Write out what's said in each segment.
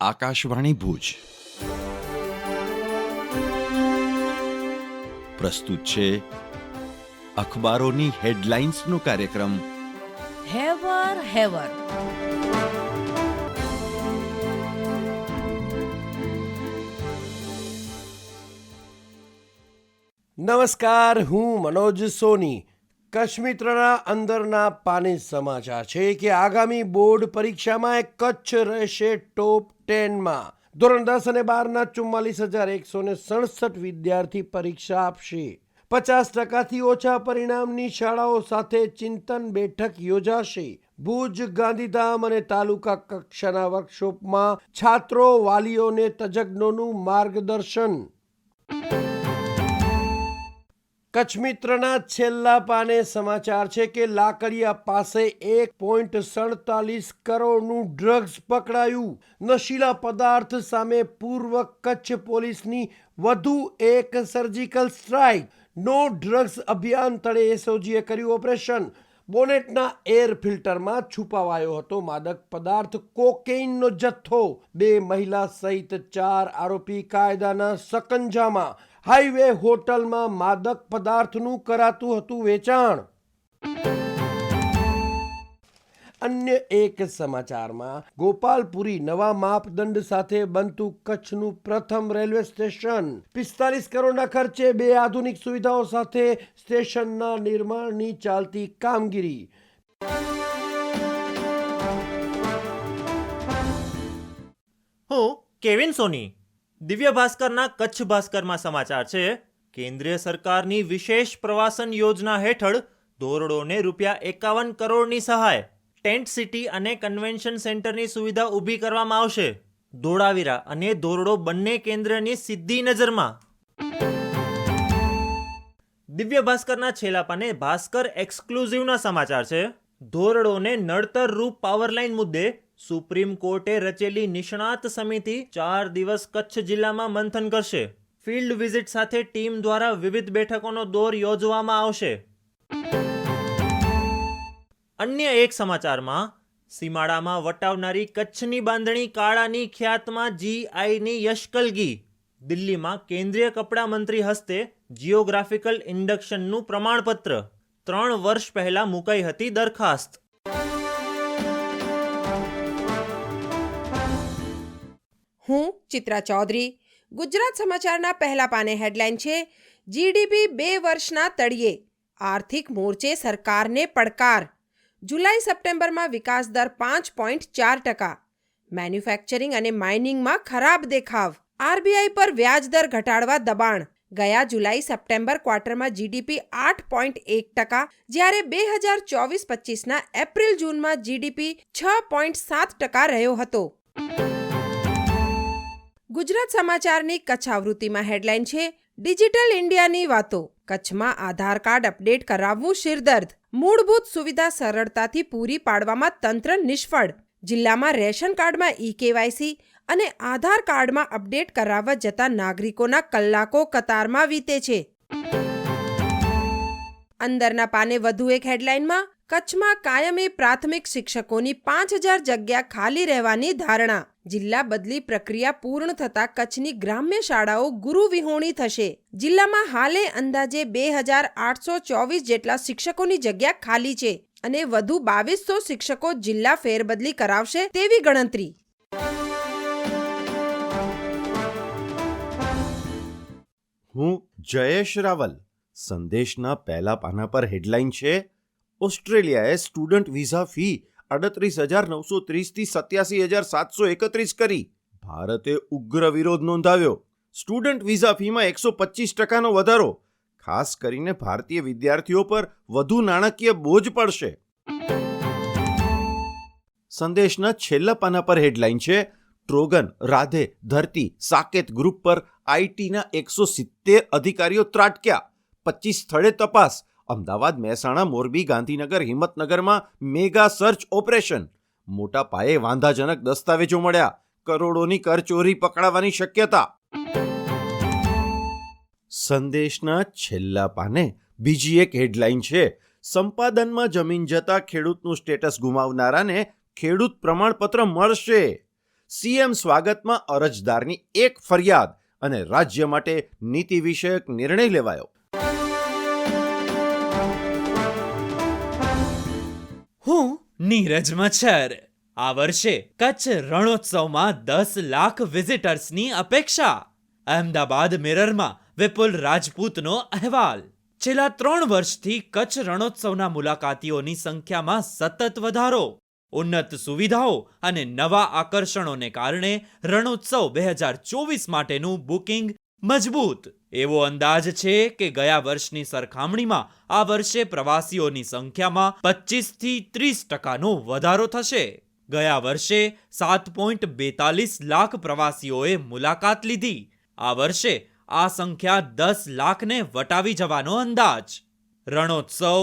આકાશવાણી ભુજ પ્રસ્તુત છે અખબારોની હેડલાઇન્સનો કાર્યક્રમ હેવર હેવર. નમસ્કાર, હું મનોજ સોની. કચ્છમિત્રના અંદરના પાની સમાચાર છે કે આગામી બોર્ડ પરીક્ષામાં કચ્છ રહેશે ટોપ 10માં. ધોરણ 10 અને 12ના 44,167 વિદ્યાર્થી પરીક્ષા આપશે. 50%થી ઓછા પરિણામની શાળાઓ સાથે ચિંતન બેઠક યોજાશે. ભુજ, ગાંધીધામ અને તાલુકા કક્ષાના વર્કશોપમાં છાત્રો, વાલીઓને તજજ્ઞોનું માર્ગદર્શન. કચ્છમિત્રના છેલ્લા પાને સમાચાર છે કે લાકડિયા પાસે 1.47 કરોડનું ડ્રગ્સ પકડાયું. નશીલા પદાર્થ સામે પૂર્વ કચ્છ પોલીસની વધુ એક સર્જિકલ સ્ટ્રાઇક. નો ડ્રગ્સ અભિયાન તળે એસઓજીએ કર્યું ઓપરેશન. બોનેટના એર ફિલ્ટરમાં છુપાવાયો હતો માદક પદાર્થ કોકેઇનનો જથ્થો. 2 મહિલા સહિત 4 આરોપી કાયદાના સકંજામાં. હાઈવે હોટલમાં માદક પદાર્થનું કરાતું હતું વેચાણ. અન્ય એક સમાચારમાં ગોપાલપુરી નવા માપદંડ સાથે બનતું કચ્છનું પ્રથમ રેલવે સ્ટેશન. 45 કરોડના ખર્ચે 2 આધુનિક સુવિધાઓ સાથે સ્ટેશનના નિર્માણની ચાલતી કામગીરી. હું કેવિન સોની. દિવ્ય ભાસ્કરના કચ્છ ભાસ્કરમાં સમાચાર છે. કેન્દ્રીય સરકારની વિશેષ પ્રવાસન યોજના હેઠળ ધોરડોને ₹51 કરોડની સહાય. ટેન્ટ સિટી અને કન્વેન્શન સેન્ટરની સુવિધા ઊભી કરવામાં આવશે. ધોળાવીરા અને ધોરડો બંને કેન્દ્રની સીધી નજરમાં. દિવ્ય ભાસ્કરના છેલ્લા પાને ભાસ્કર એક્સક્લુઝિવના સમાચાર છે. ધોરડોને નડતર રૂપ પાવરલાઇન મુદ્દે સુપ્રીમ કોર્ટે રચેલી નિષ્ણાત સમિતિ 4 દિવસ કચ્છ જિલ્લામાં મંથન કરશે. ફિલ્ડ વિઝિટ સાથે ટીમ દ્વારા વિવિધ બેઠકોનો દોર યોજવામાં આવશે. અન્ય એક સમાચારમાં સીમાડામાં વટાવનારી કચ્છની બાંધણી કાળાની ખ્યાતમાં GIની યશકલગી. દિલ્હીમાં કેન્દ્રીય કપડા મંત્રી હસ્તે જિયોગ્રાફિકલ ઇન્ડક્શનનું પ્રમાણપત્ર. 3 વર્ષ પહેલા મુકાઈ હતી દરખાસ્ત. હું ચિત્રા ચૌધરી. ગુજરાત સમાચારના પહેલા પાને હેડલાઇન છે જીડીપી 2 વર્ષના તળિયે, આર્થિક મોરચે સરકારને પડકાર. જુલાઈ-સપ્ટેમ્બરમાં વિકાસ દર 5.4%. મેન્યુફેક્ચરિંગ અને માઇનિંગમાં ખરાબ દેખાવ. આરબીઆઈ પર વ્યાજ દર ઘટાડવા દબાણ. ગયા જુલાઈ-સપ્ટેમ્બર ક્વાર્ટરમાં જીડીપી 8.1%, જ્યારે 2024-25ના એપ્રિલ-જૂનમાં જીડીપી 6.7% રહ્યો હતો. ગુજરાત સમાચારની કચ્છ આવૃત્તિમાં હેડલાઇન છે ડિજિટલ ઇન્ડિયાની વાતો. કચ્છમાં આધાર કાર્ડ અપડેટ કરાવવું શિરદર્દ. મૂળભૂત સુવિધા સરળતાથી પૂરી પાડવામાં તંત્ર નિષ્ફળ. જિલ્લામાં રેશન કાર્ડમાં ઈ-કેવાયસી અને આધાર કાર્ડમાં અપડેટ કરાવવા જતા નાગરિકોના કલાકો કતારમાં વીતે છે. અંદરના પાને વધુ એક હેડલાઇનમાં કચ્છમાં કાયમી પ્રાથમિક શિક્ષકોની 5,000 જગ્યા ખાલી રહેવાની ધારણા. જિલ્લા બદલી પ્રક્રિયા પૂર્ણ થતા કચ્છની ગ્રામ્ય શાળાઓ ગુરુ વિહોણી થશે. જિલ્લામાં હાલે અંદાજે 2,824 જેટલા શિક્ષકોની જગ્યા ખાલી છે અને વધુ 2,200 શિક્ષકો જિલ્લા ફેરબદલી કરાવશે તેવી ગણતરી. હું જયેશ રાવલ. સંદેશના પહેલા પાના પર હેડલાઇન છે ઓસ્ટ્રેલિયાએ સ્ટુડન્ટ વિઝા ફી 38,930 થી 87,731 કરી. ભારતે ઉગ્ર વિરોધ નોંધાવ્યો. સ્ટુડન્ટ વિઝા ફીમાં 125%નો વધારો. ખાસ કરીને ભારતીય વિદ્યાર્થીઓ પર વધુ નાણાકીય બોજ પડશે. સંદેશના છેલ્લા પાના પર હેડલાઇન છે ટ્રોગન, રાધે, ધરતી, સાકેત ગ્રુપ પર આઈટીના 170 અધિકારીઓ ત્રાટક્યા. 25 સ્થળે તપાસ. અમદાવાદ, મહેસાણા, મોરબી, ગાંધીનગર, હિંમતનગરમાં મેગા સર્ચ ઓપરેશન. મોટા પાયે વાંધાજનક દસ્તાવેજો મળ્યા. કરોડોની કરચોરી પકડાવાની શક્યતા. સંદેશના છેલ્લા પાને બીજી એક હેડલાઇન છે સંપાદનમાં જમીન જતા ખેડૂતનું સ્ટેટસ ગુમાવનારાને ખેડૂત પ્રમાણપત્ર મળશે. સીએમ સ્વાગતમાં અરજદારની એક ફરિયાદ અને રાજ્ય માટે નીતિ વિષયક નિર્ણય લેવાયો. હું નીરજ મચ્છર. આ વર્ષે કચ્છ રણોત્સવમાં 10 લાખ વિઝિટર્સની અપેક્ષા. અહેમદાબાદ મિરરમાં વિપુલ રાજપૂતનો અહેવાલ. છેલ્લા 3 વર્ષથી કચ્છ રણોત્સવના મુલાકાતીઓની સંખ્યામાં સતત વધારો. ઉન્નત સુવિધાઓ અને નવા આકર્ષણોને કારણે રણોત્સવ 2024 માટેનું બુકિંગ મજબૂત. એવો અંદાજ છે કે ગયા વર્ષની સરખામણીમાં આ વર્ષે પ્રવાસીઓની સંખ્યામાં 25થી 30% વધારો થશે. ગયા વર્ષે 7.42 લાખ પ્રવાસીઓએ મુલાકાત લીધી. આ વર્ષે આ સંખ્યા 10 લાખને વટાવી જવાનો અંદાજ. રણોત્સવ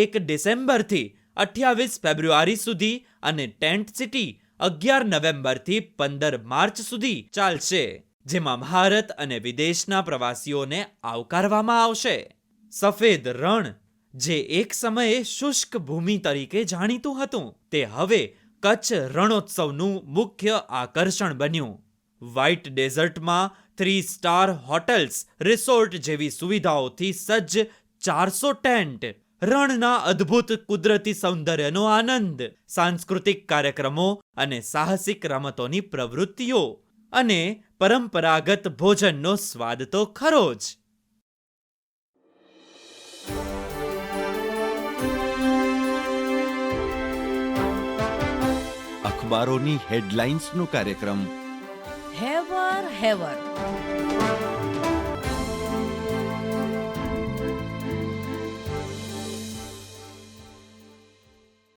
1 ડિસેમ્બરથી 28 ફેબ્રુઆરી સુધી અને ટેન્ટ સિટી 11 નવેમ્બરથી 15 માર્ચ સુધી ચાલશે, જેમાં ભારત અને વિદેશના પ્રવાસીઓને આવકારવામાં આવશે. સફેદ રણ, જે એક સમયે શુષ્ક ભૂમિ તરીકે જાણીતું હતું, તે હવે કચ્છ રણોત્સવનું મુખ્ય આકર્ષણ બન્યું. વ્હાઇટ ડેઝર્ટમાં 3 સ્ટાર હોટલ્સ, રિસોર્ટ જેવી સુવિધાઓથી સજ્જ 400 ટેન્ટ, રણના અદ્ભુત કુદરતી સૌંદર્યનો આનંદ, સાંસ્કૃતિક કાર્યક્રમો અને સાહસિક રમતોની પ્રવૃત્તિઓ, અને પરંપરાગત ભોજનનો સ્વાદ તો ખરો જ. અખબારોની હેડલાઇન્સનો કાર્યક્રમ હેવર હેવર.